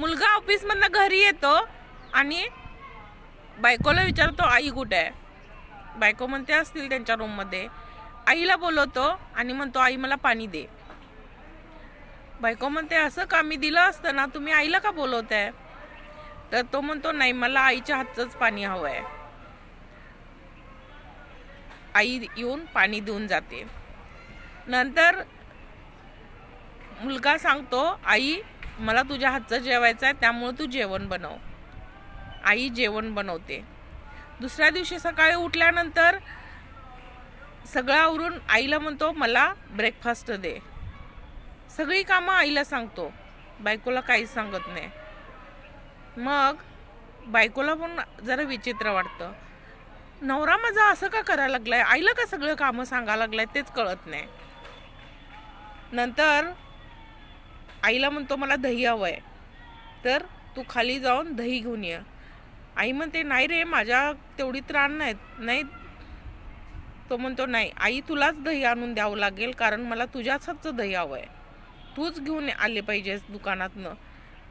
मुलगा ऑफिसमधनं घरी येतो आणि बायकोला विचारतो आई कुठे आहे. बायको म्हणते असतील त्यांच्या रूममध्ये. आईला बोलवतो आणि म्हणतो आई मला पाणी दे. बायको म्हणते असं का, मी दिलं असतं ना, तुम्ही आईला का बोलवताय. तर तो म्हणतो नाही मला आईच्या हातचंच पाणी हवं आहे. आई येऊन पाणी देऊन जाते. नंतर मुलगा सांगतो आई मला तुझ्या हातचं जेवायचं आहे त्यामुळे तू जेवण बनव. आई जेवण बनवते. दुसऱ्या दिवशी सकाळी उठल्यानंतर सगळं आवरून आईला म्हणतो मला ब्रेकफास्ट दे. सगळी कामं आईला सांगतो, बायकोला काहीच सांगत नाही. मग बायकोला पण जरा विचित्र वाटतं, नवरा माझा असं का करायला लागलाय, आईला का सगळं कामं सांगायला लागलाय तेच कळत नाही. नंतर आईला म्हणतो मला दही हवं आहे, तर तू खाली जाऊन दही घेऊन ये. आई म्हणते नाही रे माझ्या तेवढी त्राण नाही. तो म्हणतो नाही आई तुलाच दही आणून द्यावं लागेल कारण मला तुझ्याच हातचं दही हवं आहे, तूच घेऊन आले पाहिजेस दुकानातनं.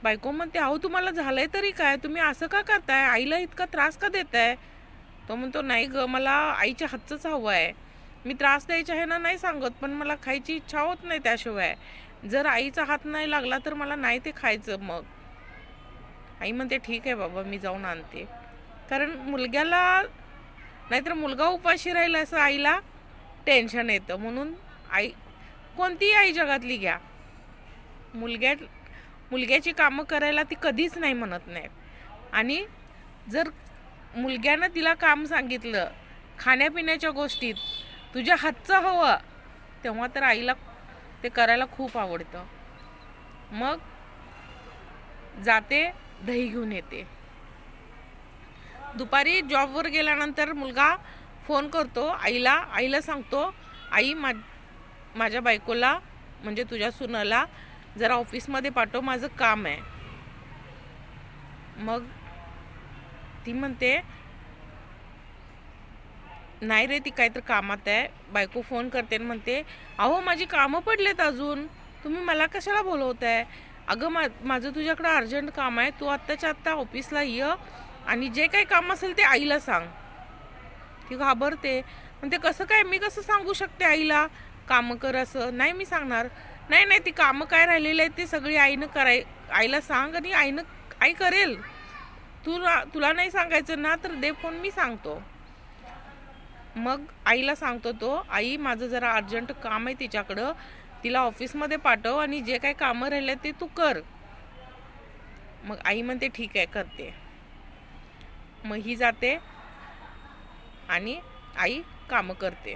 बायको म्हणते अहो तुम्हाला झालंय तरी काय, तुम्ही असं का करताय, आईला इतका त्रास का देताय. तो म्हणतो नाही ग मला आईच्या हातचंच हवं आहे, मी त्रास द्यायच्या आहे ना नाही सांगत, पण मला खायची इच्छा होत नाही त्याशिवाय. जर आईचा हात नाही लागला तर मला नाही ते खायचं. मग आई म्हणते ठीक आहे बाबा मी जाऊन आणते. कारण मुलग्याला नाहीतर मुलगा उपाशी राहिला असं आईला टेन्शन येतं. म्हणून आई कोणतीही आई जगातली घ्या, मुलग्याची कामं करायला ती कधीच नाही म्हणत नाही. आणि जर मुलग्यानं तिला काम सांगितलं खाण्यापिण्याच्या गोष्टीत तुझ्या हातचं हवं, तेव्हा तर आईला ते करायला खूप आवडतं. मग जाते दही घेऊन येते. दुपारी जॉबवर गेल्यानंतर मुलगा फोन करतो आईला सांगतो आई माझ्या बायकोला म्हणजे तुझ्या सुनाला जरा ऑफिसमध्ये पाठव, माझं काम आहे. मग ती म्हणते नाही रे ती काहीतरी कामात आहे. बायको फोन करते आणि म्हणते अहो माझी कामं पडलेत अजून, तुम्ही मला कशाला बोलवताय. अगं माझं तुझ्याकडं अर्जंट काम आहे, तू आत्ताच्या आत्ता ऑफिसला ये आणि जे काही काम असेल ते आईला सांग. ती घाबरते, म्हणते कसं काय, मी कसं सांगू शकते आईला कामं कर असं. नाही मी सांगणार. नाही ती कामं काय राहिलेली आहेत ती सगळी आईला सांग आणि आई करेल. तुला नाही सांगायचं ना तर दे फोन मी सांगतो. मग आईला सांगतो तो आई माझं जरा अर्जंट काम आहे तिच्याकडं, तिला ऑफिसमध्ये पाठव आणि जे काही कामं राहिले ते तू कर. मग आई म्हणते ठीक आहे करते. मग ही जाते आणि आई कामं करते.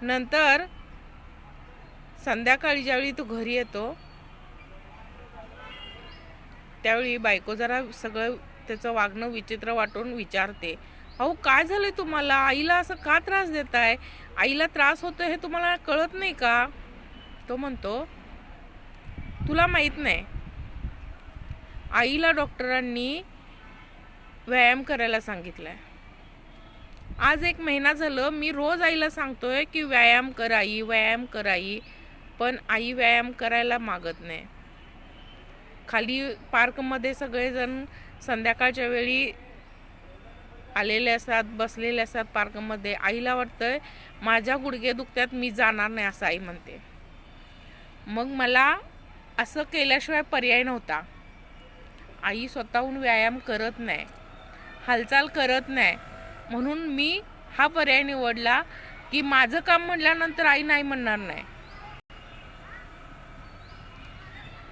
नंतर संध्याकाळी ज्यावेळी तो घरी येतो त्यावेळी बायको जरा सगळं त्याचं वागणं विचित्र वाटून विचारते अहो काय झालंय तुम्हाला, आईला असं का त्रास देताय, आईला त्रास होतोय हे तुम्हाला कळत नाही का. तो म्हणतो तुला माहित नाही, आईला डॉक्टरांनी व्यायाम करायला सांगितलाय. आज 1 महिना झालं मी रोज आईला सांगतोय की व्यायाम कर आई, पण आई व्यायाम करायला मागत नाही. खाली पार्कमध्ये सगळेजण संध्याकाळच्या वेळी आलेले असतात, बसलेले असतात पार्कमध्ये. आईला वाटतंय माझ्या गुडघे दुखत्यात मी जाणार नाही असं आई म्हणते. मग मला असं केल्याशिवाय पर्याय नव्हता. आई स्वतःहून व्यायाम करत नाही, हालचाल करत नाही, म्हणून मी हा पर्याय निवडला की माझं काम म्हटल्यानंतर आई नाही म्हणणार नाही.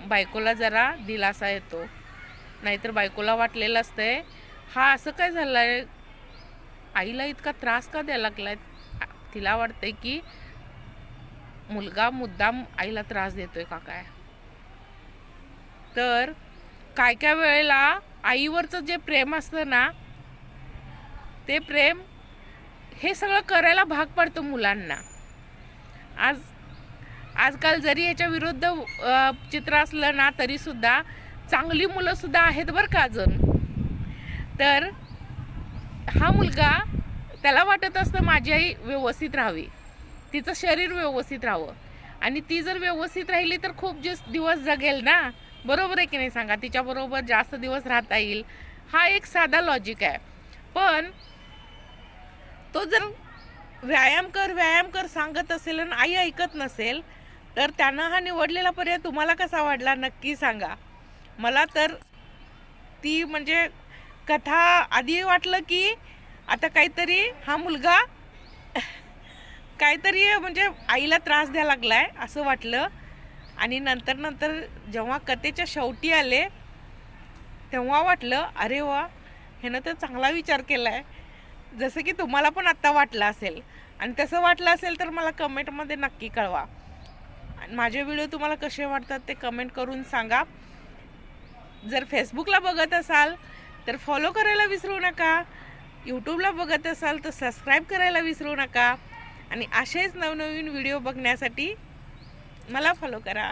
बायकोला जरा दिलासा येतो, नाहीतर बायकोला वाटलेलं असतंय हा असं काय झालंय, आईला इतका त्रास का द्यायला लागलाय. तिला वाटतंय की मुलगा मुद्दाम आईला त्रास देतोय का काय. तर काय वेळेला आईवरचं जे प्रेम असतं ना ते प्रेम हे सगळं करायला भाग पडतं मुलांना. आजकाल जरी याच्या विरुद्ध चित्र असलं ना तरी सुद्धा चांगली मुलं सुद्धा आहेत बरं का अजून. तर हा मुलगा त्याला वाटत असतं माझी आई व्यवस्थित राहावी, तिचं शरीर व्यवस्थित राहावं आणि ती जर व्यवस्थित राहिली तर खूप दिवस जगेल ना, बरोबर आहे की नाही सांगा? तिच्याबरोबर जास्त दिवस राहता येईल, हा एक साधा लॉजिक आहे. पण तो जर व्यायाम कर सांगत असेल आणि आई ऐकत नसेल, तर त्यांना हा निवडलेला पर्याय तुम्हाला कसा वाटला नक्की सांगा. मला तर ती म्हणजे कथा आधी वाटलं की आता काहीतरी हा मुलगा काहीतरी म्हणजे आईला त्रास द्यायला लागलाय असं वाटलं. आणि नंतर जेव्हा कथेच्या शेवटी आले तेव्हा वाटलं अरे वा, ह्यानं तर चांगला विचार केलाय, जसं की तुम्हाला पण आत्ता वाटलं असेल. आणि तसं वाटलं असेल तर मला कमेंटमध्ये नक्की कळवा. आणि माझे व्हिडिओ तुम्हाला कसे वाटतात ते कमेंट करून सांगा. जर फेसबुकला बघत असाल तर फॉलो करायला विसरू नका. यूट्यूबला बघत असाल तर सबस्क्राईब करायला विसरू नका. आणि असेच नवनवीन व्हिडिओ बघण्यासाठी मला फॉलो करा.